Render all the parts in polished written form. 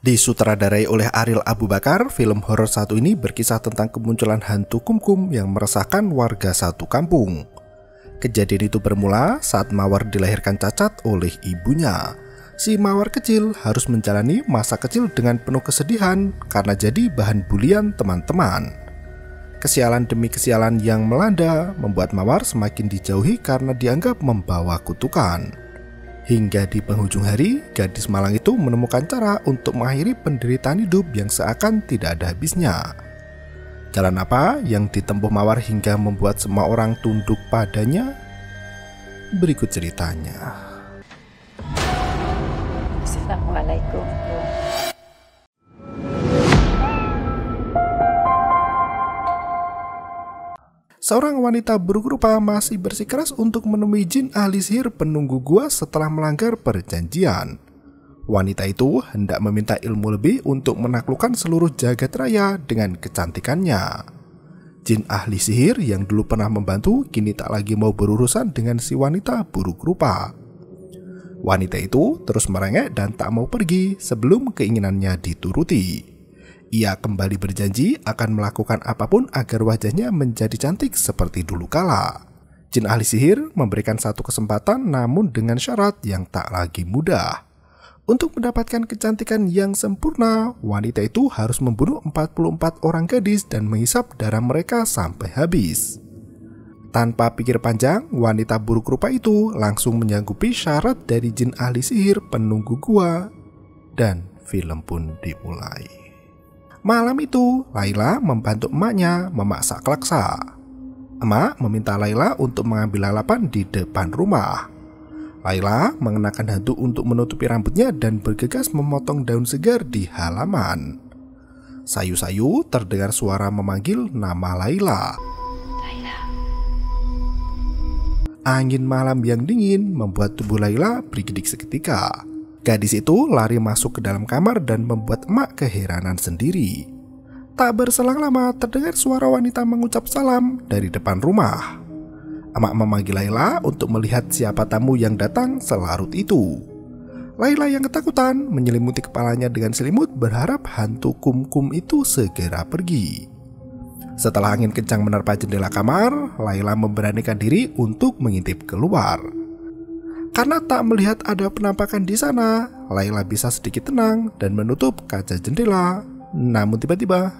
Disutradarai oleh Ariel Abu Bakar, film horor satu ini berkisah tentang kemunculan hantu kumkum yang meresahkan warga satu kampung. Kejadian itu bermula saat Mawar dilahirkan cacat oleh ibunya. Si Mawar kecil harus menjalani masa kecil dengan penuh kesedihan karena jadi bahan bulian teman-teman. Kesialan demi kesialan yang melanda membuat Mawar semakin dijauhi karena dianggap membawa kutukan. Hingga di penghujung hari, gadis malang itu menemukan cara untuk mengakhiri penderitaan hidup yang seakan tidak ada habisnya. Jalan apa yang ditempuh Mawar hingga membuat semua orang tunduk padanya? Berikut ceritanya. Assalamualaikum. Seorang wanita buruk rupa masih bersikeras untuk menemui jin ahli sihir penunggu gua setelah melanggar perjanjian. Wanita itu hendak meminta ilmu lebih untuk menaklukkan seluruh jagat raya dengan kecantikannya. Jin ahli sihir yang dulu pernah membantu kini tak lagi mau berurusan dengan si wanita buruk rupa. Wanita itu terus merengek dan tak mau pergi sebelum keinginannya dituruti. Ia kembali berjanji akan melakukan apapun agar wajahnya menjadi cantik seperti dulu kala. Jin ahli sihir memberikan satu kesempatan namun dengan syarat yang tak lagi mudah. Untuk mendapatkan kecantikan yang sempurna, wanita itu harus membunuh 44 orang gadis dan menghisap darah mereka sampai habis. Tanpa pikir panjang, wanita buruk rupa itu langsung menyanggupi syarat dari jin ahli sihir penunggu gua. Dan film pun dimulai. Malam itu, Laila membantu emaknya memasak laksa. Emak meminta Laila untuk mengambil lalapan di depan rumah. Laila mengenakan handuk untuk menutupi rambutnya dan bergegas memotong daun segar di halaman. Sayu-sayu terdengar suara memanggil nama Laila. Angin malam yang dingin membuat tubuh Laila bergidik seketika. Gadis itu lari masuk ke dalam kamar dan membuat emak keheranan sendiri. Tak berselang lama terdengar suara wanita mengucap salam dari depan rumah. Emak memanggil Laila untuk melihat siapa tamu yang datang selarut itu. Laila yang ketakutan menyelimuti kepalanya dengan selimut berharap hantu kumkum itu segera pergi. Setelah angin kencang menerpa jendela kamar, Laila memberanikan diri untuk mengintip keluar. Karena tak melihat ada penampakan di sana, Laila bisa sedikit tenang dan menutup kaca jendela. Namun tiba-tiba,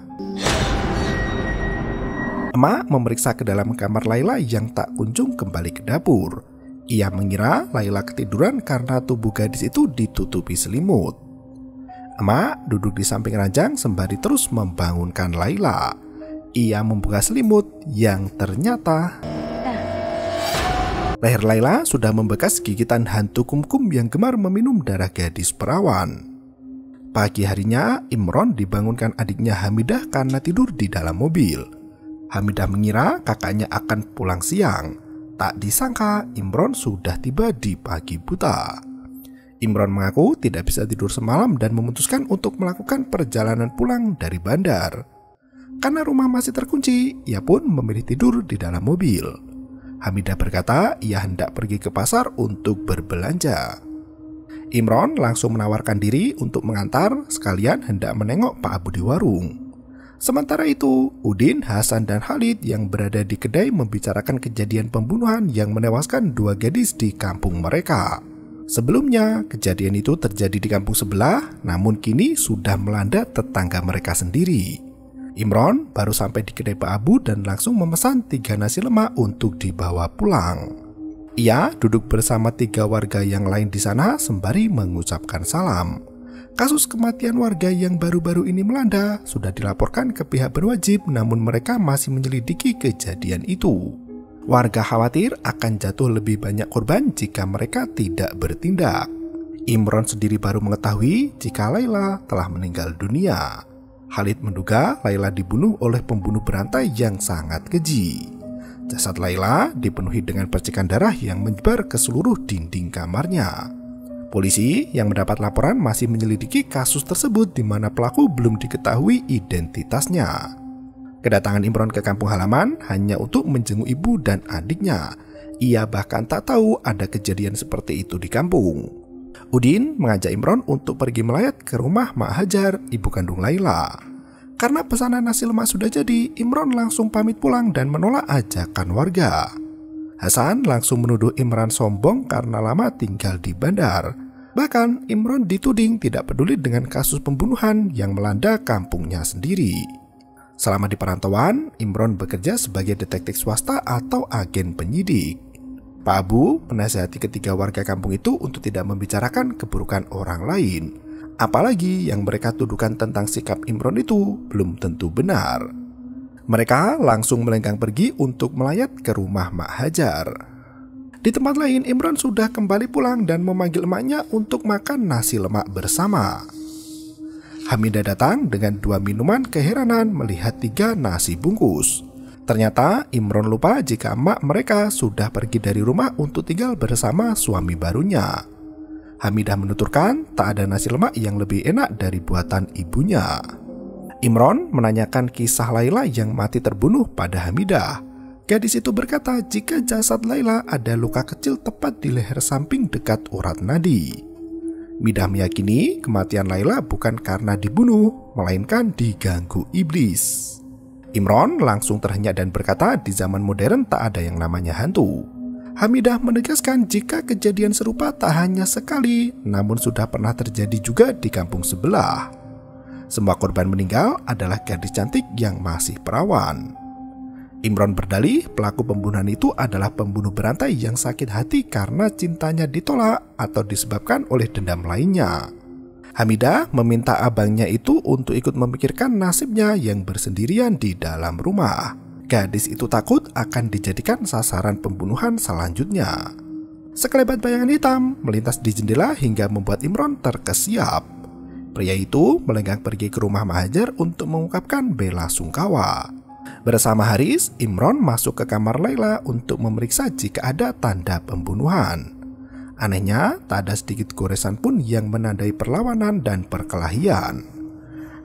emak memeriksa ke dalam kamar Laila yang tak kunjung kembali ke dapur. Ia mengira Laila ketiduran karena tubuh gadis itu ditutupi selimut. Emak duduk di samping ranjang sembari terus membangunkan Laila. Ia membuka selimut yang ternyata leher Laila sudah membekas gigitan hantu kumkum yang gemar meminum darah gadis perawan. Pagi harinya, Imron dibangunkan adiknya Hamidah karena tidur di dalam mobil. Hamidah mengira kakaknya akan pulang siang. Tak disangka, Imron sudah tiba di pagi buta. Imron mengaku tidak bisa tidur semalam dan memutuskan untuk melakukan perjalanan pulang dari bandar. Karena rumah masih terkunci, ia pun memilih tidur di dalam mobil. Hamidah berkata ia hendak pergi ke pasar untuk berbelanja. Imron langsung menawarkan diri untuk mengantar sekalian hendak menengok Pak Abu di warung. Sementara itu, Udin, Hasan, dan Khalid yang berada di kedai membicarakan kejadian pembunuhan yang menewaskan 2 gadis di kampung mereka. Sebelumnya, kejadian itu terjadi di kampung sebelah, namun kini sudah melanda tetangga mereka sendiri. Imron baru sampai di kedai Pak Abu dan langsung memesan 3 nasi lemak untuk dibawa pulang. Ia duduk bersama 3 warga yang lain di sana sembari mengucapkan salam. Kasus kematian warga yang baru-baru ini melanda sudah dilaporkan ke pihak berwajib, namun mereka masih menyelidiki kejadian itu. Warga khawatir akan jatuh lebih banyak korban jika mereka tidak bertindak. Imron sendiri baru mengetahui jika Laila telah meninggal dunia. Khalid menduga Laila dibunuh oleh pembunuh berantai yang sangat keji. Jasad Laila dipenuhi dengan percikan darah yang menyebar ke seluruh dinding kamarnya. Polisi yang mendapat laporan masih menyelidiki kasus tersebut di mana pelaku belum diketahui identitasnya. Kedatangan Imron ke kampung halaman hanya untuk menjenguk ibu dan adiknya. Ia bahkan tak tahu ada kejadian seperti itu di kampung. Udin mengajak Imron untuk pergi melayat ke rumah Mak Hajar, ibu kandung Laila. Karena pesanan nasi lemak sudah jadi, Imron langsung pamit pulang dan menolak ajakan warga. Hasan langsung menuduh Imron sombong karena lama tinggal di bandar. Bahkan Imron dituding tidak peduli dengan kasus pembunuhan yang melanda kampungnya sendiri. Selama di perantauan, Imron bekerja sebagai detektif swasta atau agen penyidik. Pak Abu menasihati ketiga warga kampung itu untuk tidak membicarakan keburukan orang lain. Apalagi yang mereka tuduhkan tentang sikap Imron itu belum tentu benar. Mereka langsung melenggang pergi untuk melayat ke rumah Mak Hajar. Di tempat lain, Imron sudah kembali pulang dan memanggil emaknya untuk makan nasi lemak bersama. Hamidah datang dengan 2 minuman keheranan melihat 3 nasi bungkus. Ternyata Imron lupa jika emak mereka sudah pergi dari rumah untuk tinggal bersama suami barunya. Hamidah menuturkan tak ada nasi lemak yang lebih enak dari buatan ibunya. Imron menanyakan kisah Laila yang mati terbunuh pada Hamidah. Gadis itu berkata jika jasad Laila ada luka kecil tepat di leher samping dekat urat nadi. Midah meyakini kematian Laila bukan karena dibunuh, melainkan diganggu iblis. Imron langsung terhenyak dan berkata di zaman modern tak ada yang namanya hantu. Hamidah menegaskan jika kejadian serupa tak hanya sekali, namun sudah pernah terjadi juga di kampung sebelah. Semua korban meninggal adalah gadis cantik yang masih perawan. Imron berdalih pelaku pembunuhan itu adalah pembunuh berantai yang sakit hati karena cintanya ditolak atau disebabkan oleh dendam lainnya. Hamidah meminta abangnya itu untuk ikut memikirkan nasibnya yang bersendirian di dalam rumah. Gadis itu takut akan dijadikan sasaran pembunuhan selanjutnya. Sekelebat bayangan hitam melintas di jendela hingga membuat Imron terkesiap. Pria itu melenggang pergi ke rumah Mak Hajar untuk mengungkapkan bela sungkawa. Bersama Haris, Imron masuk ke kamar Laila untuk memeriksa jika ada tanda pembunuhan. Anehnya, tak ada sedikit goresan pun yang menandai perlawanan dan perkelahian.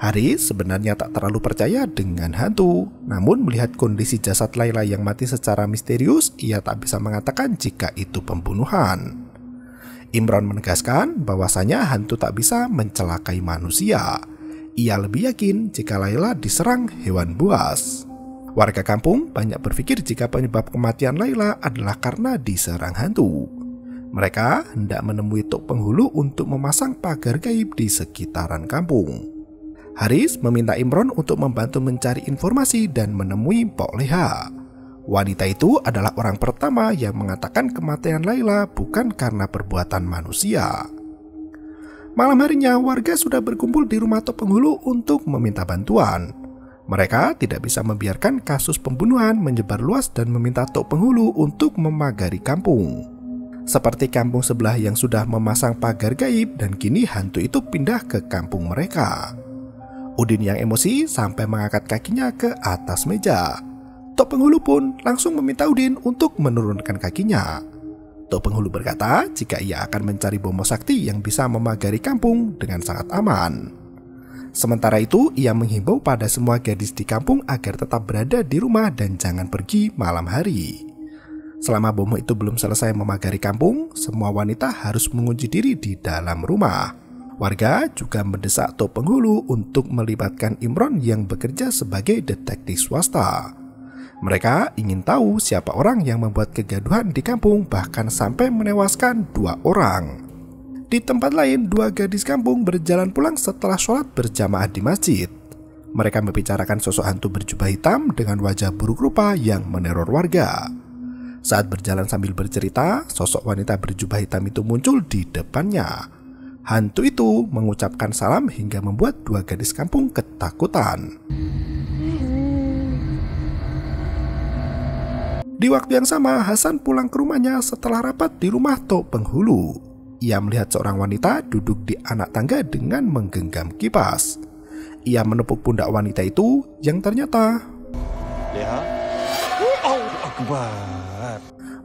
Haris sebenarnya tak terlalu percaya dengan hantu, namun melihat kondisi jasad Laila yang mati secara misterius, ia tak bisa mengatakan jika itu pembunuhan. Imron menegaskan bahwasanya hantu tak bisa mencelakai manusia. Ia lebih yakin jika Laila diserang hewan buas. Warga kampung banyak berpikir jika penyebab kematian Laila adalah karena diserang hantu. Mereka hendak menemui tok penghulu untuk memasang pagar gaib di sekitaran kampung. Haris meminta Imron untuk membantu mencari informasi dan menemui Pok Leha. Wanita itu adalah orang pertama yang mengatakan kematian Laila bukan karena perbuatan manusia. Malam harinya warga sudah berkumpul di rumah tok penghulu untuk meminta bantuan. Mereka tidak bisa membiarkan kasus pembunuhan menyebar luas dan meminta tok penghulu untuk memagari kampung. Seperti kampung sebelah yang sudah memasang pagar gaib dan kini hantu itu pindah ke kampung mereka. Udin yang emosi sampai mengangkat kakinya ke atas meja. Tok penghulu pun langsung meminta Udin untuk menurunkan kakinya. Tok penghulu berkata jika ia akan mencari bomo sakti yang bisa memagari kampung dengan sangat aman. Sementara itu ia menghimbau pada semua gadis di kampung agar tetap berada di rumah dan jangan pergi malam hari. Selama bom itu belum selesai memagari kampung, semua wanita harus mengunci diri di dalam rumah. Warga juga mendesak tok penghulu untuk melibatkan Imron yang bekerja sebagai detektif swasta. Mereka ingin tahu siapa orang yang membuat kegaduhan di kampung bahkan sampai menewaskan 2 orang. Di tempat lain, 2 gadis kampung berjalan pulang setelah sholat berjamaah di masjid. Mereka membicarakan sosok hantu berjubah hitam dengan wajah buruk rupa yang meneror warga. Saat berjalan sambil bercerita, sosok wanita berjubah hitam itu muncul di depannya. Hantu itu mengucapkan salam hingga membuat 2 gadis kampung ketakutan. Di waktu yang sama, Hasan pulang ke rumahnya setelah rapat di rumah tok penghulu. Ia melihat seorang wanita duduk di anak tangga dengan menggenggam kipas. Ia menepuk pundak wanita itu yang ternyata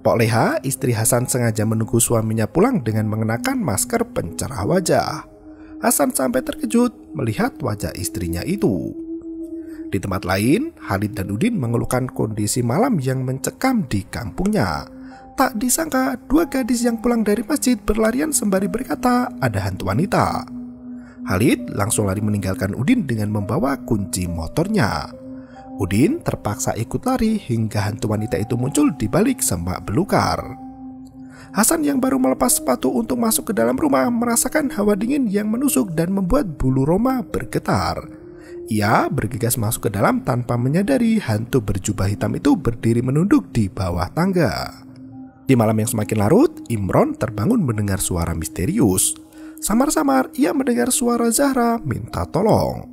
Pok Leha, istri Hasan, sengaja menunggu suaminya pulang dengan mengenakan masker pencerah wajah. Hasan sampai terkejut melihat wajah istrinya itu. Di tempat lain, Halid dan Udin mengeluhkan kondisi malam yang mencekam di kampungnya. Tak disangka, dua gadis yang pulang dari masjid berlarian sembari berkata ada hantu wanita. Khalid langsung lari meninggalkan Udin dengan membawa kunci motornya. Udin terpaksa ikut lari hingga hantu wanita itu muncul di balik semak belukar. Hasan yang baru melepas sepatu untuk masuk ke dalam rumah merasakan hawa dingin yang menusuk dan membuat bulu Roma bergetar. Ia bergegas masuk ke dalam tanpa menyadari hantu berjubah hitam itu berdiri menunduk di bawah tangga. Di malam yang semakin larut, Imron terbangun mendengar suara misterius. Samar-samar ia mendengar suara Zahra minta tolong.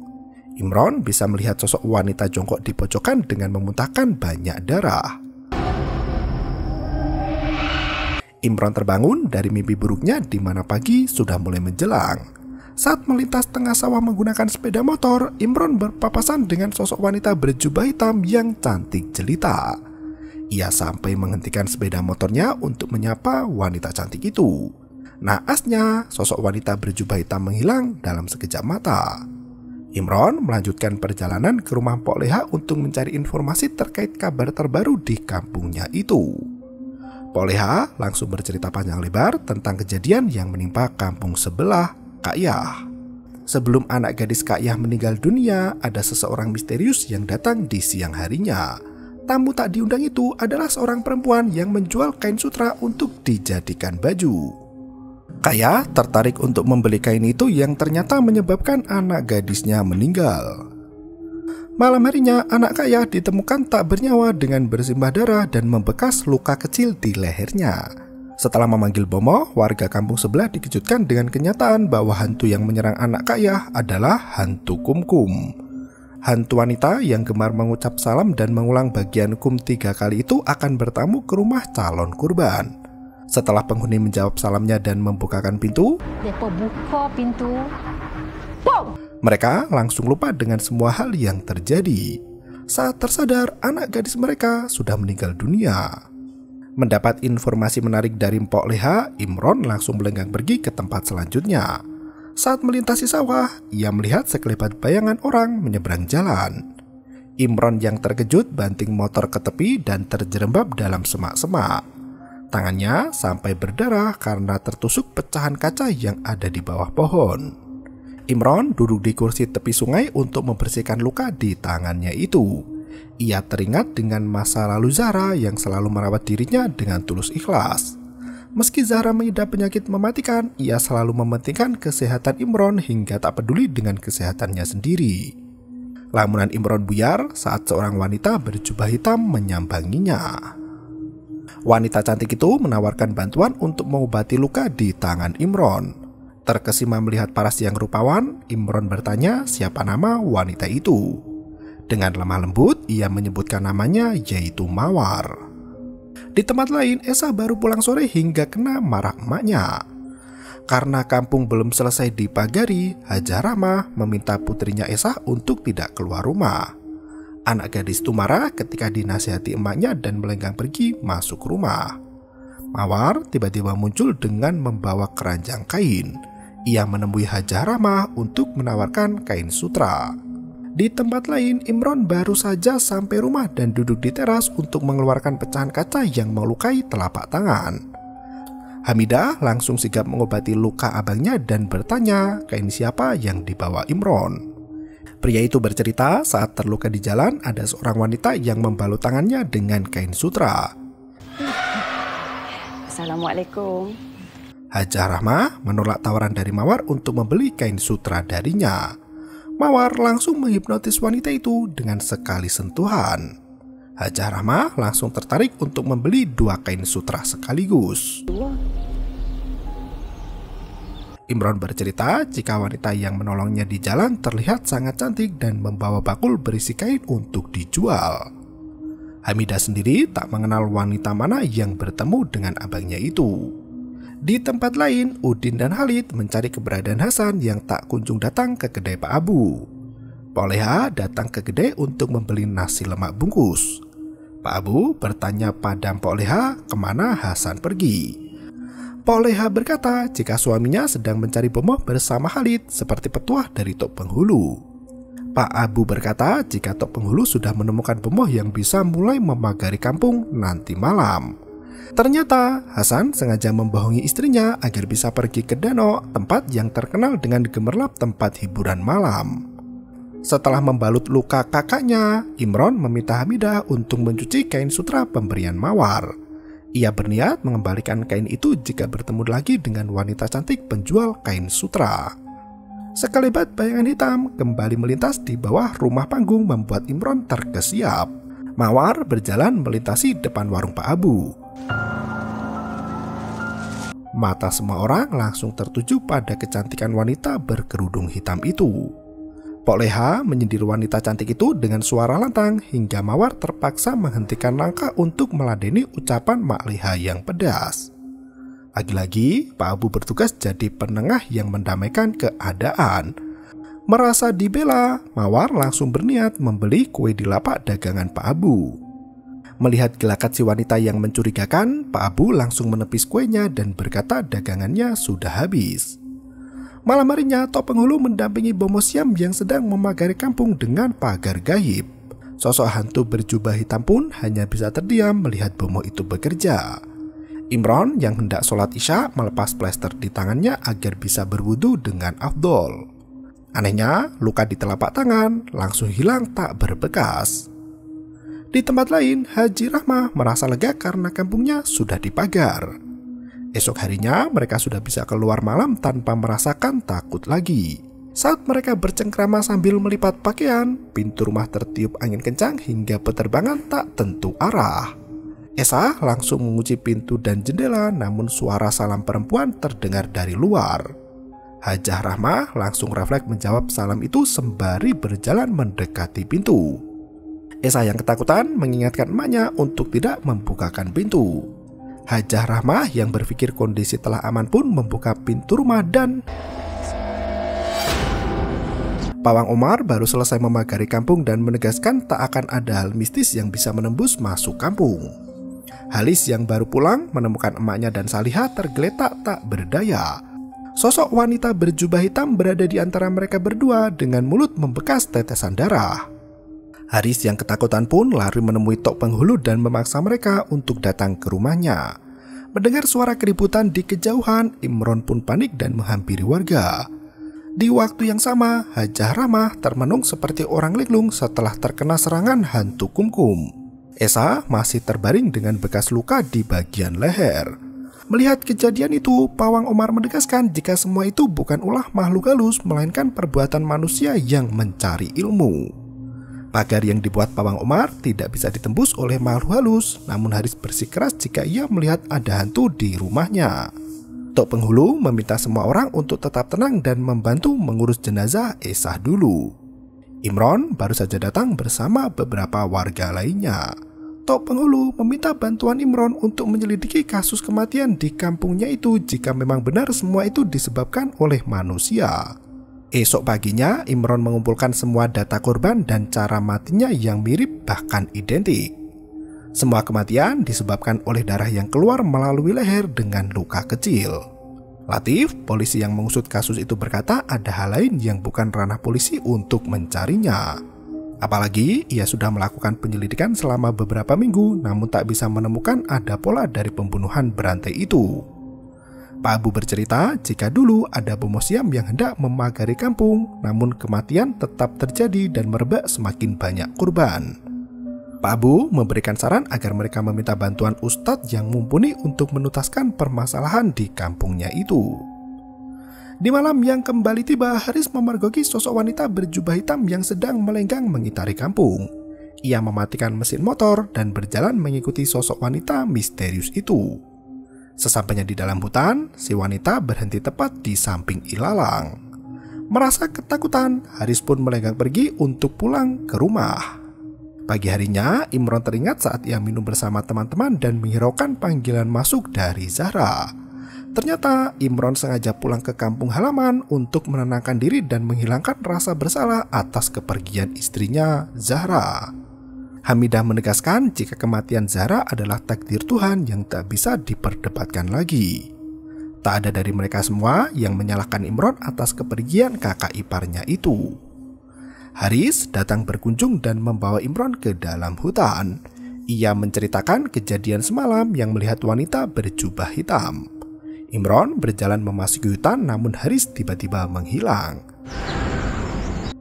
Imron bisa melihat sosok wanita jongkok di pojokan dengan memuntahkan banyak darah. Imron terbangun dari mimpi buruknya di mana pagi sudah mulai menjelang. Saat melintas tengah sawah menggunakan sepeda motor, Imron berpapasan dengan sosok wanita berjubah hitam yang cantik jelita. Ia sampai menghentikan sepeda motornya untuk menyapa wanita cantik itu. Naasnya, sosok wanita berjubah hitam menghilang dalam sekejap mata. Imron melanjutkan perjalanan ke rumah Mpok Leha untuk mencari informasi terkait kabar terbaru di kampungnya itu. Mpok Leha langsung bercerita panjang lebar tentang kejadian yang menimpa kampung sebelah, Kak Yah. Sebelum anak gadis Kak Yah meninggal dunia, ada seseorang misterius yang datang di siang harinya. Tamu tak diundang itu adalah seorang perempuan yang menjual kain sutra untuk dijadikan baju. Kak Yah tertarik untuk membeli kain itu yang ternyata menyebabkan anak gadisnya meninggal. Malam harinya, anak Kak Yah ditemukan tak bernyawa dengan bersimbah darah dan membekas luka kecil di lehernya. Setelah memanggil Bomo, warga kampung sebelah dikejutkan dengan kenyataan bahwa hantu yang menyerang anak Kak Yah adalah hantu Kumkum. Hantu wanita yang gemar mengucap salam dan mengulang bagian kum 3 kali itu akan bertamu ke rumah calon kurban. Setelah penghuni menjawab salamnya dan membukakan pintu, Depa buka pintu. mereka langsung lupa dengan semua hal yang terjadi. Saat tersadar, anak gadis mereka sudah meninggal dunia. Mendapat informasi menarik dari Mpok Leha, Imron langsung melenggang pergi ke tempat selanjutnya. Saat melintasi sawah, ia melihat sekelebat bayangan orang menyeberang jalan. Imron yang terkejut banting motor ke tepi dan terjerembab dalam semak-semak. Tangannya sampai berdarah karena tertusuk pecahan kaca yang ada di bawah pohon. Imron duduk di kursi tepi sungai untuk membersihkan luka di tangannya itu. Ia teringat dengan masa lalu Zahra yang selalu merawat dirinya dengan tulus ikhlas. Meski Zahra mengidap penyakit mematikan, ia selalu mementingkan kesehatan Imron hingga tak peduli dengan kesehatannya sendiri. Lamunan Imron buyar saat seorang wanita berjubah hitam menyambanginya. Wanita cantik itu menawarkan bantuan untuk mengobati luka di tangan Imron. Terkesima melihat paras yang rupawan, Imron bertanya siapa nama wanita itu. Dengan lemah lembut, ia menyebutkan namanya yaitu Mawar. Di tempat lain, Esa baru pulang sore hingga kena marah emaknya. Karena kampung belum selesai dipagari, Hajah Rahmah meminta putrinya Esa untuk tidak keluar rumah. Anak gadis itu marah ketika dinasihati emaknya dan melenggang pergi masuk rumah. Mawar tiba-tiba muncul dengan membawa keranjang kain. Ia menemui Hajah Rahmah untuk menawarkan kain sutra. Di tempat lain, Imron baru saja sampai rumah dan duduk di teras untuk mengeluarkan pecahan kaca yang melukai telapak tangan. Hamidah langsung sigap mengobati luka abangnya dan bertanya kain siapa yang dibawa Imron. Pria itu bercerita saat terluka di jalan ada seorang wanita yang membalut tangannya dengan kain sutra. Assalamualaikum. Hajah Rahmah menolak tawaran dari Mawar untuk membeli kain sutra darinya. Mawar langsung menghipnotis wanita itu dengan sekali sentuhan. Hajah Rahmah langsung tertarik untuk membeli 2 kain sutra sekaligus. Imron bercerita jika wanita yang menolongnya di jalan terlihat sangat cantik dan membawa bakul berisi kain untuk dijual. Hamidah sendiri tak mengenal wanita mana yang bertemu dengan abangnya itu. Di tempat lain, Udin dan Khalid mencari keberadaan Hasan yang tak kunjung datang ke kedai Pak Abu. Mpok Leha datang ke kedai untuk membeli nasi lemak bungkus. Pak Abu bertanya pada Mpok Leha kemana Hasan pergi. Mpok Leha berkata jika suaminya sedang mencari bomoh bersama Khalid seperti petuah dari Tok Penghulu. Pak Abu berkata jika Tok Penghulu sudah menemukan bomoh yang bisa mulai memagari kampung nanti malam. Ternyata Hasan sengaja membohongi istrinya agar bisa pergi ke danau, tempat yang terkenal dengan gemerlap tempat hiburan malam. Setelah membalut luka kakaknya, Imron meminta Hamidah untuk mencuci kain sutra pemberian Mawar. Ia berniat mengembalikan kain itu jika bertemu lagi dengan wanita cantik penjual kain sutra. Sekelebat bayangan hitam kembali melintas di bawah rumah panggung membuat Imron terkesiap. Mawar berjalan melintasi depan warung Pak Abu. Mata semua orang langsung tertuju pada kecantikan wanita berkerudung hitam itu. Pok Leha menyindir wanita cantik itu dengan suara lantang hingga Mawar terpaksa menghentikan langkah untuk meladeni ucapan Mak Leha yang pedas. Lagi-lagi Pak Abu bertugas jadi penengah yang mendamaikan keadaan. Merasa dibela, Mawar langsung berniat membeli kue di lapak dagangan Pak Abu. Melihat gelagat si wanita yang mencurigakan, Pak Abu langsung menepis kuenya dan berkata dagangannya sudah habis. Malam harinya, Tok Penghulu mendampingi Bomo Siam yang sedang memagari kampung dengan pagar gaib. Sosok hantu berjubah hitam pun hanya bisa terdiam melihat Bomo itu bekerja. Imron yang hendak sholat isya melepas plester di tangannya agar bisa berwudu dengan afdol. Anehnya, luka di telapak tangan langsung hilang tak berbekas. Di tempat lain, Haji Rahmah merasa lega karena kampungnya sudah dipagar. Esok harinya mereka sudah bisa keluar malam tanpa merasakan takut lagi. Saat mereka bercengkrama sambil melipat pakaian, pintu rumah tertiup angin kencang hingga penerbangan tak tentu arah. Esa langsung mengunci pintu dan jendela, namun suara salam perempuan terdengar dari luar. Hajah Rahmah langsung refleks menjawab salam itu sembari berjalan mendekati pintu. Esa yang ketakutan mengingatkan emaknya untuk tidak membukakan pintu. Hajah Rahmah yang berpikir kondisi telah aman pun membuka pintu rumah dan Pawang Omar baru selesai memagari kampung dan menegaskan tak akan ada hal mistis yang bisa menembus masuk kampung. Halis yang baru pulang menemukan emaknya dan Salihah tergeletak tak berdaya. Sosok wanita berjubah hitam berada di antara mereka berdua dengan mulut membekas tetesan darah. Haris yang ketakutan pun lari menemui Tok Penghulu dan memaksa mereka untuk datang ke rumahnya. Mendengar suara keributan di kejauhan, Imron pun panik dan menghampiri warga. Di waktu yang sama, Hajah Rahmah termenung seperti orang linglung setelah terkena serangan hantu kumkum. Esa masih terbaring dengan bekas luka di bagian leher. Melihat kejadian itu, Pawang Omar menegaskan jika semua itu bukan ulah makhluk halus, melainkan perbuatan manusia yang mencari ilmu. Pagar yang dibuat Pawang Omar tidak bisa ditembus oleh makhluk halus, namun Haris bersikeras jika ia melihat ada hantu di rumahnya. Tok Penghulu meminta semua orang untuk tetap tenang dan membantu mengurus jenazah Esah dulu. Imron baru saja datang bersama beberapa warga lainnya. Tok Penghulu meminta bantuan Imron untuk menyelidiki kasus kematian di kampungnya itu jika memang benar semua itu disebabkan oleh manusia. Esok paginya, Imron mengumpulkan semua data korban dan cara matinya yang mirip bahkan identik. Semua kematian disebabkan oleh darah yang keluar melalui leher dengan luka kecil. Latif, polisi yang mengusut kasus itu berkata ada hal lain yang bukan ranah polisi untuk mencarinya. Apalagi ia sudah melakukan penyelidikan selama beberapa minggu namun tak bisa menemukan ada pola dari pembunuhan berantai itu. Pak Abu bercerita jika dulu ada Bomo Siam yang hendak memagari kampung, namun kematian tetap terjadi dan merebak semakin banyak korban. Pak Abu memberikan saran agar mereka meminta bantuan ustadz yang mumpuni untuk menuntaskan permasalahan di kampungnya itu. Di malam yang kembali tiba, Haris memergoki sosok wanita berjubah hitam yang sedang melenggang mengitari kampung. Ia mematikan mesin motor dan berjalan mengikuti sosok wanita misterius itu. Sesampainya di dalam hutan, si wanita berhenti tepat di samping ilalang. Merasa ketakutan, Haris pun melenggang pergi untuk pulang ke rumah. Pagi harinya, Imron teringat saat ia minum bersama teman-teman dan menghiraukan panggilan masuk dari Zahra. Ternyata Imron sengaja pulang ke kampung halaman untuk menenangkan diri dan menghilangkan rasa bersalah atas kepergian istrinya, Zahra. Hamidah menegaskan jika kematian Zahra adalah takdir Tuhan yang tak bisa diperdebatkan lagi. Tak ada dari mereka semua yang menyalahkan Imron atas kepergian kakak iparnya itu. Haris datang berkunjung dan membawa Imron ke dalam hutan. Ia menceritakan kejadian semalam yang melihat wanita berjubah hitam. Imron berjalan memasuki hutan, namun Haris tiba-tiba menghilang.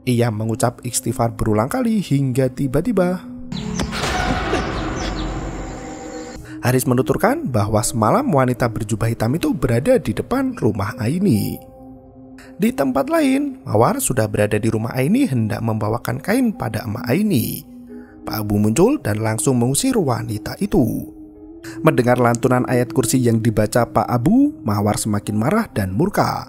Ia mengucap istighfar berulang kali hingga tiba-tiba Haris menuturkan bahwa semalam wanita berjubah hitam itu berada di depan rumah Aini. Di tempat lain, Mawar sudah berada di rumah Aini hendak membawakan kain pada emak Aini. Pak Abu muncul dan langsung mengusir wanita itu. Mendengar lantunan ayat kursi yang dibaca Pak Abu, Mawar semakin marah dan murka.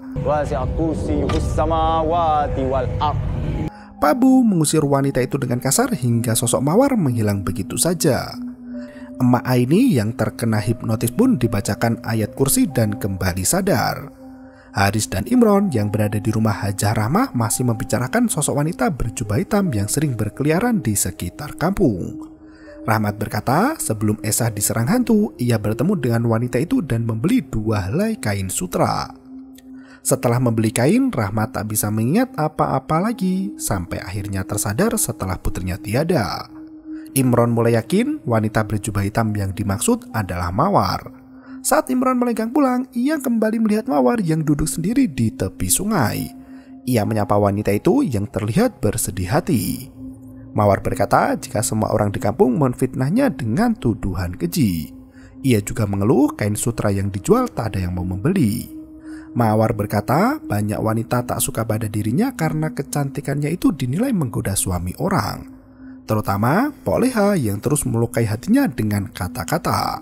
Pak Abu mengusir wanita itu dengan kasar hingga sosok Mawar menghilang begitu saja. Emak Aini yang terkena hipnotis pun dibacakan ayat kursi dan kembali sadar. Haris dan Imron yang berada di rumah Hajah Rahmah masih membicarakan sosok wanita berjubah hitam yang sering berkeliaran di sekitar kampung. Rahmat berkata, sebelum Esah diserang hantu, ia bertemu dengan wanita itu dan membeli 2 helai kain sutra. Setelah membeli kain, Rahmat tak bisa mengingat apa-apa lagi, sampai akhirnya tersadar setelah putrinya tiada. Imron mulai yakin wanita berjubah hitam yang dimaksud adalah Mawar. Saat Imron melenggang pulang, ia kembali melihat Mawar yang duduk sendiri di tepi sungai. Ia menyapa wanita itu yang terlihat bersedih hati. Mawar berkata jika semua orang di kampung menfitnahnya dengan tuduhan keji. Ia juga mengeluh kain sutra yang dijual tak ada yang mau membeli. Mawar berkata banyak wanita tak suka pada dirinya karena kecantikannya itu dinilai menggoda suami orang. Terutama Pok Leha yang terus melukai hatinya dengan kata-kata.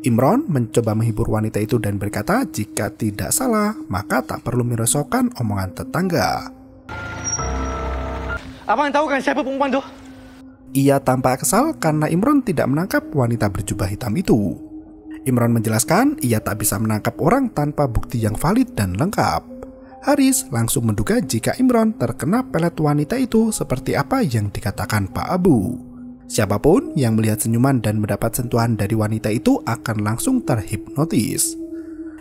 Imron mencoba menghibur wanita itu dan berkata jika tidak salah maka tak perlu merisaukan omongan tetangga. Abang tahu kan siapa perempuan tu? Ia tampak kesal karena Imron tidak menangkap wanita berjubah hitam itu. Imron menjelaskan ia tak bisa menangkap orang tanpa bukti yang valid dan lengkap. Haris langsung menduga jika Imron terkena pelet wanita itu seperti apa yang dikatakan Pak Abu. Siapapun yang melihat senyuman dan mendapat sentuhan dari wanita itu akan langsung terhipnotis.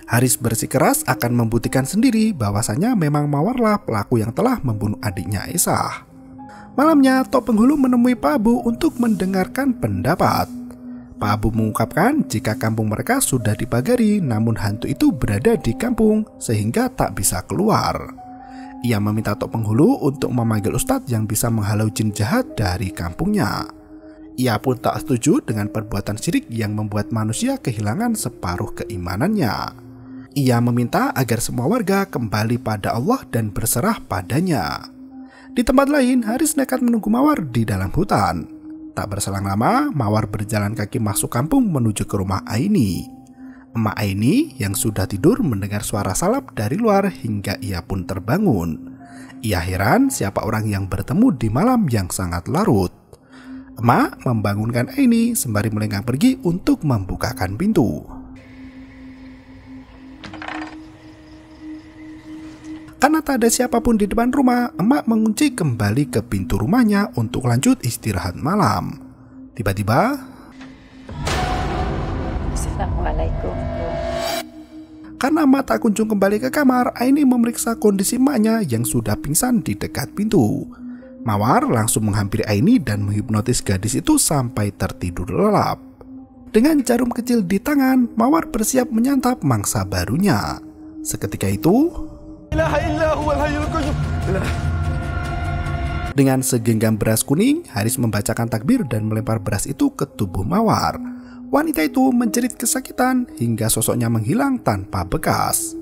Haris bersikeras akan membuktikan sendiri bahwasanya memang Mawarlah pelaku yang telah membunuh adiknya Esah. Malamnya, Tok Penghulu menemui Pak Abu untuk mendengarkan pendapat. Pak Abu mengungkapkan jika kampung mereka sudah dipagari, namun hantu itu berada di kampung sehingga tak bisa keluar. Ia meminta Tok Penghulu untuk memanggil ustadz yang bisa menghalau jin jahat dari kampungnya. Ia pun tak setuju dengan perbuatan syirik yang membuat manusia kehilangan separuh keimanannya. Ia meminta agar semua warga kembali pada Allah dan berserah padanya. Di tempat lain, Haris nekat menunggu Mawar di dalam hutan. Tak berselang lama, Mawar berjalan kaki masuk kampung menuju ke rumah Aini. Emak Aini yang sudah tidur mendengar suara salap dari luar hingga ia pun terbangun. Ia heran siapa orang yang bertemu di malam yang sangat larut. Emak membangunkan Aini sembari melenggang pergi untuk membukakan pintu. Karena tak ada siapapun di depan rumah, emak mengunci kembali ke pintu rumahnya untuk lanjut istirahat malam. Tiba-tiba, Assalamualaikum. karena emak tak kunjung kembali ke kamar, Aini memeriksa kondisi emaknya yang sudah pingsan di dekat pintu. Mawar langsung menghampiri Aini dan menghipnotis gadis itu sampai tertidur lelap. Dengan jarum kecil di tangan, Mawar bersiap menyantap mangsa barunya. Seketika itu, dengan segenggam beras kuning, Haris membacakan takbir dan melempar beras itu ke tubuh Mawar. Wanita itu menjerit kesakitan hingga sosoknya menghilang tanpa bekas.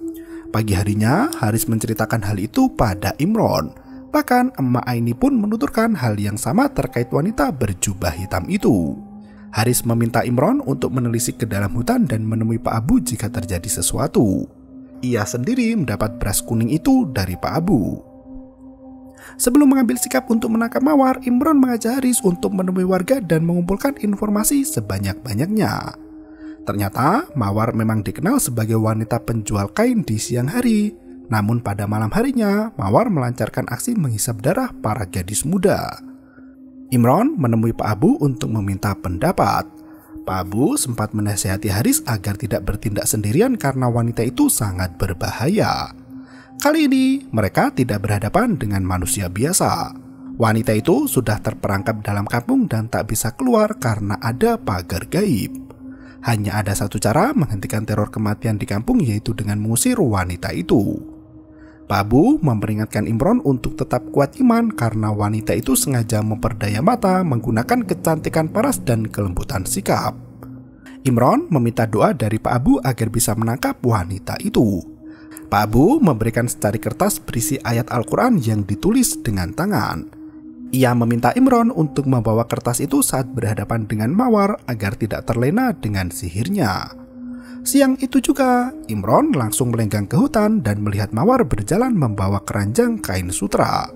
Pagi harinya, Haris menceritakan hal itu pada Imron. Bahkan emak Aini pun menuturkan hal yang sama terkait wanita berjubah hitam itu. Haris meminta Imron untuk menelisik ke dalam hutan dan menemui Pak Abu jika terjadi sesuatu. Ia sendiri mendapat beras kuning itu dari Pak Abu. Sebelum mengambil sikap untuk menangkap Mawar, Imron mengajak Haris untuk menemui warga dan mengumpulkan informasi sebanyak-banyaknya. Ternyata Mawar memang dikenal sebagai wanita penjual kain di siang hari. Namun pada malam harinya, Mawar melancarkan aksi menghisap darah para gadis muda. Imron menemui Pak Abu untuk meminta pendapat. Pak Abu sempat menasihati Haris agar tidak bertindak sendirian karena wanita itu sangat berbahaya. Kali ini mereka tidak berhadapan dengan manusia biasa. Wanita itu sudah terperangkap dalam kampung dan tak bisa keluar karena ada pagar gaib. Hanya ada satu cara menghentikan teror kematian di kampung, yaitu dengan mengusir wanita itu. Pak Abu memperingatkan Imron untuk tetap kuat iman karena wanita itu sengaja memperdaya mata menggunakan kecantikan paras dan kelembutan sikap. Imron meminta doa dari Pak Abu agar bisa menangkap wanita itu. Pak Abu memberikan secari kertas berisi ayat Al-Quran yang ditulis dengan tangan. Ia meminta Imron untuk membawa kertas itu saat berhadapan dengan Mawar agar tidak terlena dengan sihirnya. Siang itu juga, Imron langsung melenggang ke hutan dan melihat Mawar berjalan membawa keranjang kain sutra.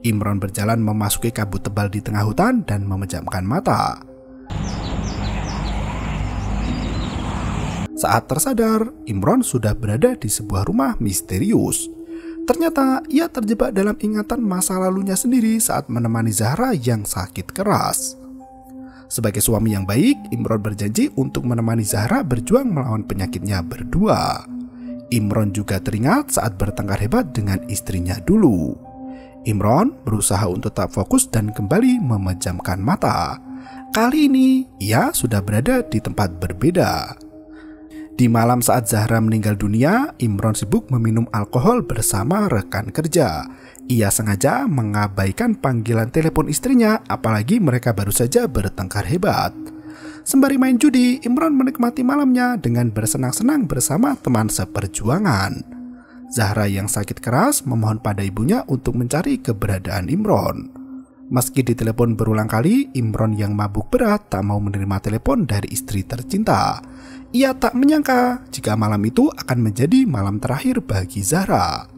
Imron berjalan memasuki kabut tebal di tengah hutan dan memejamkan mata. Saat tersadar, Imron sudah berada di sebuah rumah misterius. Ternyata ia terjebak dalam ingatan masa lalunya sendiri saat menemani Zahra yang sakit keras. Sebagai suami yang baik, Imron berjanji untuk menemani Zahra berjuang melawan penyakitnya berdua. Imron juga teringat saat bertengkar hebat dengan istrinya dulu. Imron berusaha untuk tetap fokus dan kembali memejamkan mata. Kali ini, ia sudah berada di tempat berbeda. Di malam saat Zahra meninggal dunia, Imron sibuk meminum alkohol bersama rekan kerja. Ia sengaja mengabaikan panggilan telepon istrinya, apalagi mereka baru saja bertengkar hebat. Sembari main judi, Imron menikmati malamnya dengan bersenang-senang bersama teman seperjuangan. Zahra yang sakit keras memohon pada ibunya untuk mencari keberadaan Imron. Meski ditelepon berulang kali, Imron yang mabuk berat tak mau menerima telepon dari istri tercinta. Ia tak menyangka jika malam itu akan menjadi malam terakhir bagi Zahra.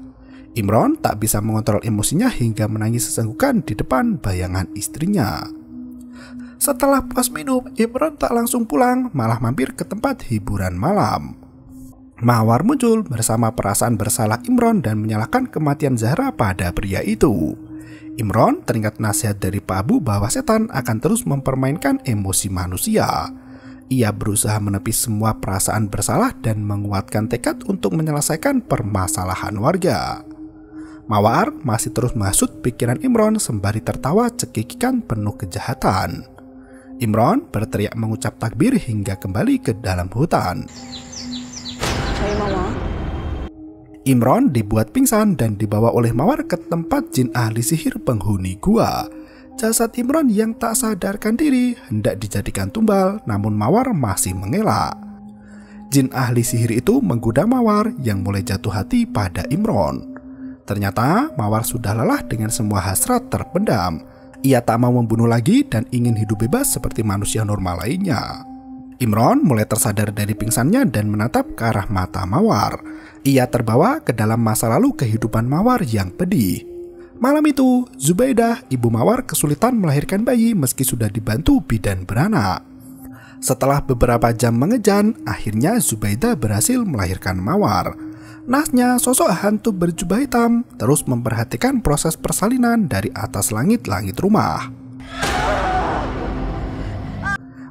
Imron tak bisa mengontrol emosinya hingga menangis sesenggukan di depan bayangan istrinya. Setelah puas minum, Imron tak langsung pulang, malah mampir ke tempat hiburan malam. Mawar muncul bersama perasaan bersalah Imron dan menyalahkan kematian Zahra pada pria itu. Imron teringat nasihat dari Pak Abu bahwa setan akan terus mempermainkan emosi manusia. Ia berusaha menepis semua perasaan bersalah dan menguatkan tekad untuk menyelesaikan permasalahan warga. Mawar masih terus menghasut pikiran Imron sembari tertawa cekikikan penuh kejahatan. Imron berteriak mengucap takbir hingga kembali ke dalam hutan. Hai Mama. Imron dibuat pingsan dan dibawa oleh Mawar ke tempat jin ahli sihir penghuni gua. Jasad Imron yang tak sadarkan diri hendak dijadikan tumbal, namun Mawar masih mengelak. Jin ahli sihir itu menggoda Mawar yang mulai jatuh hati pada Imron. Ternyata Mawar sudah lelah dengan semua hasrat terpendam. Ia tak mau membunuh lagi dan ingin hidup bebas seperti manusia normal lainnya. Imron mulai tersadar dari pingsannya dan menatap ke arah mata Mawar. Ia terbawa ke dalam masa lalu kehidupan Mawar yang pedih. Malam itu, Zubaidah, ibu Mawar, kesulitan melahirkan bayi meski sudah dibantu bidan beranak. Setelah beberapa jam mengejan, akhirnya Zubaidah berhasil melahirkan Mawar. Nasnya sosok hantu berjubah hitam terus memperhatikan proses persalinan dari atas langit-langit rumah.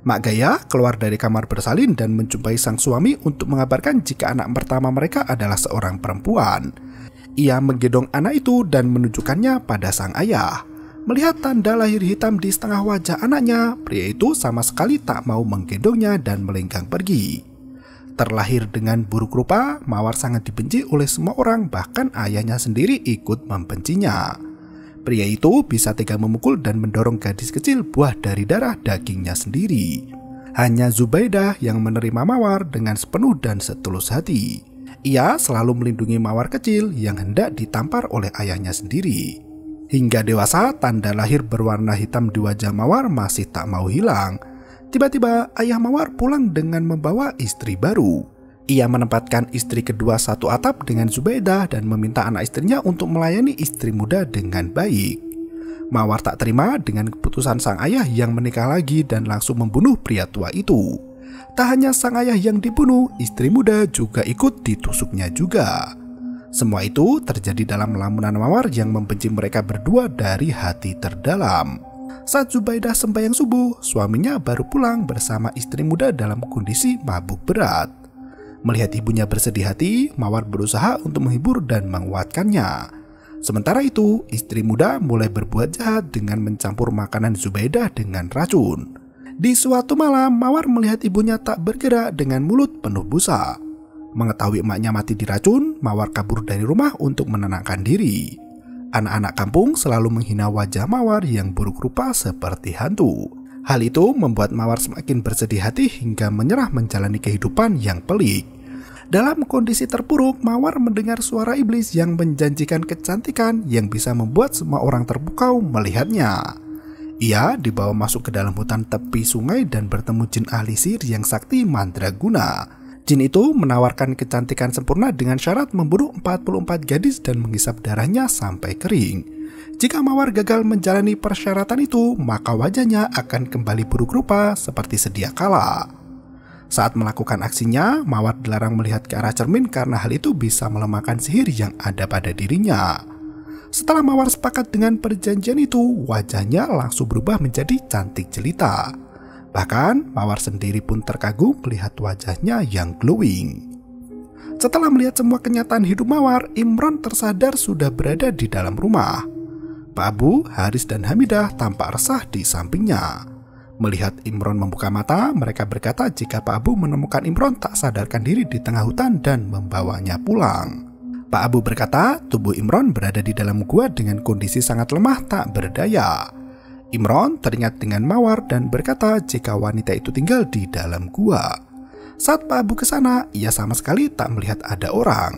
Mak Gaya keluar dari kamar bersalin dan menjumpai sang suami untuk mengabarkan jika anak pertama mereka adalah seorang perempuan. Ia menggendong anak itu dan menunjukkannya pada sang ayah. Melihat tanda lahir hitam di setengah wajah anaknya, pria itu sama sekali tak mau menggendongnya dan melenggang pergi. Terlahir dengan buruk rupa, Mawar sangat dibenci oleh semua orang, bahkan ayahnya sendiri ikut membencinya. Pria itu bisa tega memukul dan mendorong gadis kecil buah dari darah dagingnya sendiri. Hanya Zubaidah yang menerima Mawar dengan sepenuh dan setulus hati. Ia selalu melindungi Mawar kecil yang hendak ditampar oleh ayahnya sendiri. Hingga dewasa, tanda lahir berwarna hitam di wajah Mawar masih tak mau hilang. Tiba-tiba ayah Mawar pulang dengan membawa istri baru. Ia menempatkan istri kedua satu atap dengan Zubaidah dan meminta anak istrinya untuk melayani istri muda dengan baik. Mawar tak terima dengan keputusan sang ayah yang menikah lagi dan langsung membunuh pria tua itu. Tak hanya sang ayah yang dibunuh, istri muda juga ikut ditusuknya juga. Semua itu terjadi dalam lamunan Mawar yang membenci mereka berdua dari hati terdalam. Saat Zubaidah sembahyang subuh, suaminya baru pulang bersama istri muda dalam kondisi mabuk berat. Melihat ibunya bersedih hati, Mawar berusaha untuk menghibur dan menguatkannya. Sementara itu, istri muda mulai berbuat jahat dengan mencampur makanan Zubaidah dengan racun. Di suatu malam, Mawar melihat ibunya tak bergerak dengan mulut penuh busa. Mengetahui emaknya mati diracun, Mawar kabur dari rumah untuk menenangkan diri. Anak-anak kampung selalu menghina wajah Mawar yang buruk rupa seperti hantu. Hal itu membuat Mawar semakin bersedih hati hingga menyerah menjalani kehidupan yang pelik. Dalam kondisi terpuruk, Mawar mendengar suara iblis yang menjanjikan kecantikan yang bisa membuat semua orang terpukau melihatnya. Ia dibawa masuk ke dalam hutan tepi sungai dan bertemu jin ahli sihir yang sakti mandraguna. Jin itu menawarkan kecantikan sempurna dengan syarat membunuh 44 gadis dan menghisap darahnya sampai kering. Jika Mawar gagal menjalani persyaratan itu, maka wajahnya akan kembali buruk rupa seperti sedia kala. Saat melakukan aksinya, Mawar dilarang melihat ke arah cermin karena hal itu bisa melemahkan sihir yang ada pada dirinya. Setelah Mawar sepakat dengan perjanjian itu, wajahnya langsung berubah menjadi cantik jelita. Bahkan Mawar sendiri pun terkagum melihat wajahnya yang glowing. Setelah melihat semua kenyataan hidup Mawar, Imron tersadar sudah berada di dalam rumah. Pak Abu, Haris, dan Hamidah tampak resah di sampingnya. Melihat Imron membuka mata, mereka berkata jika Pak Abu menemukan Imron tak sadarkan diri di tengah hutan dan membawanya pulang. Pak Abu berkata tubuh Imron berada di dalam gua dengan kondisi sangat lemah tak berdaya. Imron teringat dengan Mawar dan berkata jika wanita itu tinggal di dalam gua. Saat Pak Abu ke sana, ia sama sekali tak melihat ada orang.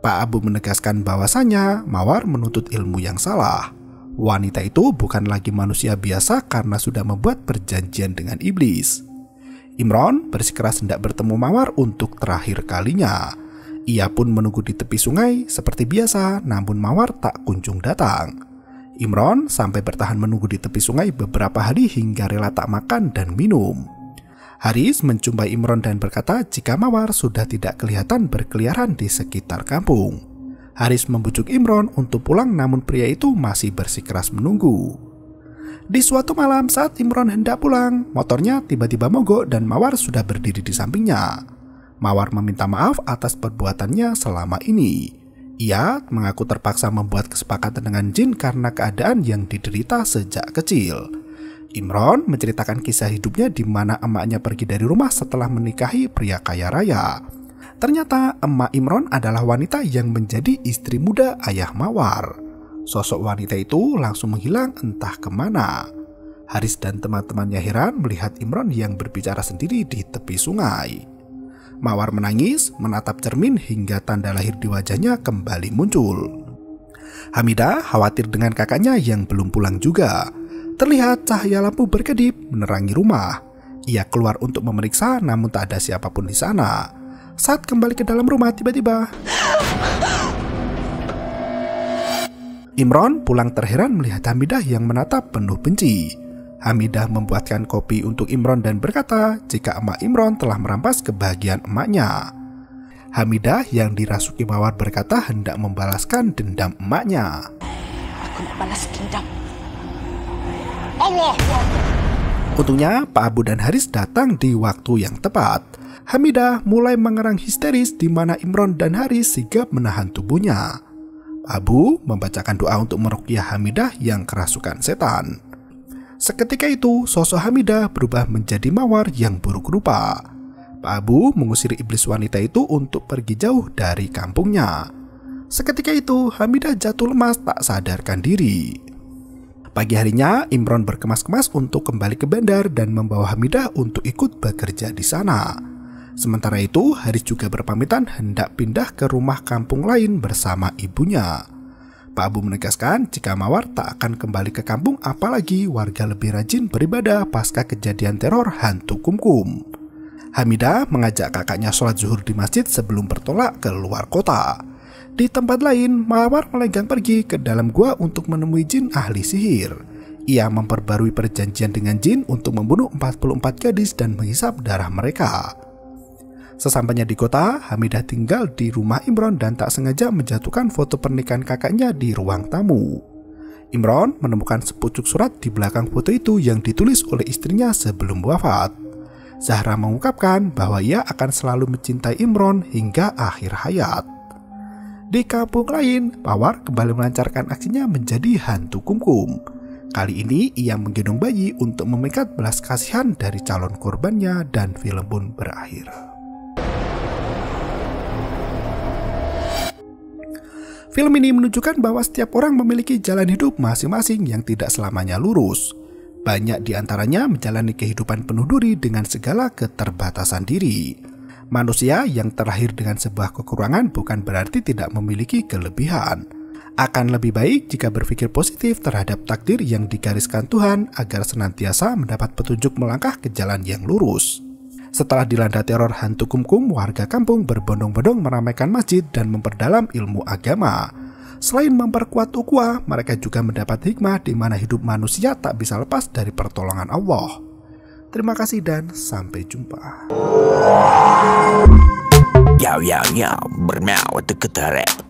Pak Abu menegaskan bahwasanya Mawar menuntut ilmu yang salah. Wanita itu bukan lagi manusia biasa karena sudah membuat perjanjian dengan iblis. Imron bersikeras hendak bertemu Mawar untuk terakhir kalinya. Ia pun menunggu di tepi sungai seperti biasa, namun Mawar tak kunjung datang. Imron sampai bertahan menunggu di tepi sungai beberapa hari hingga rela tak makan dan minum. Haris menjumpai Imron dan berkata jika Mawar sudah tidak kelihatan berkeliaran di sekitar kampung. Haris membujuk Imron untuk pulang, namun pria itu masih bersikeras menunggu. Di suatu malam saat Imron hendak pulang, motornya tiba-tiba mogok dan Mawar sudah berdiri di sampingnya. Mawar meminta maaf atas perbuatannya selama ini. Ia mengaku terpaksa membuat kesepakatan dengan jin karena keadaan yang diderita sejak kecil. Imron menceritakan kisah hidupnya di mana emaknya pergi dari rumah setelah menikahi pria kaya raya. Ternyata emak Imron adalah wanita yang menjadi istri muda ayah Mawar. Sosok wanita itu langsung menghilang entah kemana. Haris dan teman-temannya heran melihat Imron yang berbicara sendiri di tepi sungai. Mawar menangis, menatap cermin hingga tanda lahir di wajahnya kembali muncul. Hamidah khawatir dengan kakaknya yang belum pulang juga. Terlihat cahaya lampu berkedip menerangi rumah. Ia keluar untuk memeriksa, namun tak ada siapapun di sana. Saat kembali ke dalam rumah, tiba-tiba Imron pulang terheran melihat Hamidah yang menatap penuh benci. Hamidah membuatkan kopi untuk Imron dan berkata jika emak Imron telah merampas kebahagiaan emaknya. Hamidah yang dirasuki Mawar berkata hendak membalaskan dendam emaknya. Aku nak balas dendam. Allah! Untungnya Pak Abu dan Haris datang di waktu yang tepat. Hamidah mulai mengerang histeris di mana Imron dan Haris sigap menahan tubuhnya. Pak Abu membacakan doa untuk meruqyah Hamidah yang kerasukan setan. Seketika itu, sosok Hamidah berubah menjadi Mawar yang buruk rupa. Pak Abu mengusir iblis wanita itu untuk pergi jauh dari kampungnya. Seketika itu, Hamidah jatuh lemas tak sadarkan diri. Pagi harinya, Imron berkemas-kemas untuk kembali ke bandar dan membawa Hamidah untuk ikut bekerja di sana. Sementara itu, Haris juga berpamitan hendak pindah ke rumah kampung lain bersama ibunya. Pak Abu menegaskan jika Mawar tak akan kembali ke kampung apalagi warga lebih rajin beribadah pasca kejadian teror hantu kumkum. Hamidah mengajak kakaknya sholat zuhur di masjid sebelum bertolak ke luar kota. Di tempat lain, Mawar melenggang pergi ke dalam gua untuk menemui jin ahli sihir. Ia memperbarui perjanjian dengan jin untuk membunuh 44 gadis dan menghisap darah mereka. Sesampainya di kota, Hamidah tinggal di rumah Imron dan tak sengaja menjatuhkan foto pernikahan kakaknya di ruang tamu. Imron menemukan sepucuk surat di belakang foto itu yang ditulis oleh istrinya sebelum wafat. Zahra mengungkapkan bahwa ia akan selalu mencintai Imron hingga akhir hayat. Di kampung lain, Pawar kembali melancarkan aksinya menjadi hantu kumkum. Kali ini ia menggendong bayi untuk memikat belas kasihan dari calon korbannya dan film pun berakhir. Film ini menunjukkan bahwa setiap orang memiliki jalan hidup masing-masing yang tidak selamanya lurus. Banyak di antaranya menjalani kehidupan penuh duri dengan segala keterbatasan diri. Manusia yang terlahir dengan sebuah kekurangan bukan berarti tidak memiliki kelebihan. Akan lebih baik jika berpikir positif terhadap takdir yang digariskan Tuhan agar senantiasa mendapat petunjuk melangkah ke jalan yang lurus. Setelah dilanda teror hantu kumkum, warga kampung berbondong-bondong meramaikan masjid dan memperdalam ilmu agama. Selain memperkuat ukhuwah, mereka juga mendapat hikmah di mana hidup manusia tak bisa lepas dari pertolongan Allah. Terima kasih dan sampai jumpa. Yo, bermau, itu ketarep.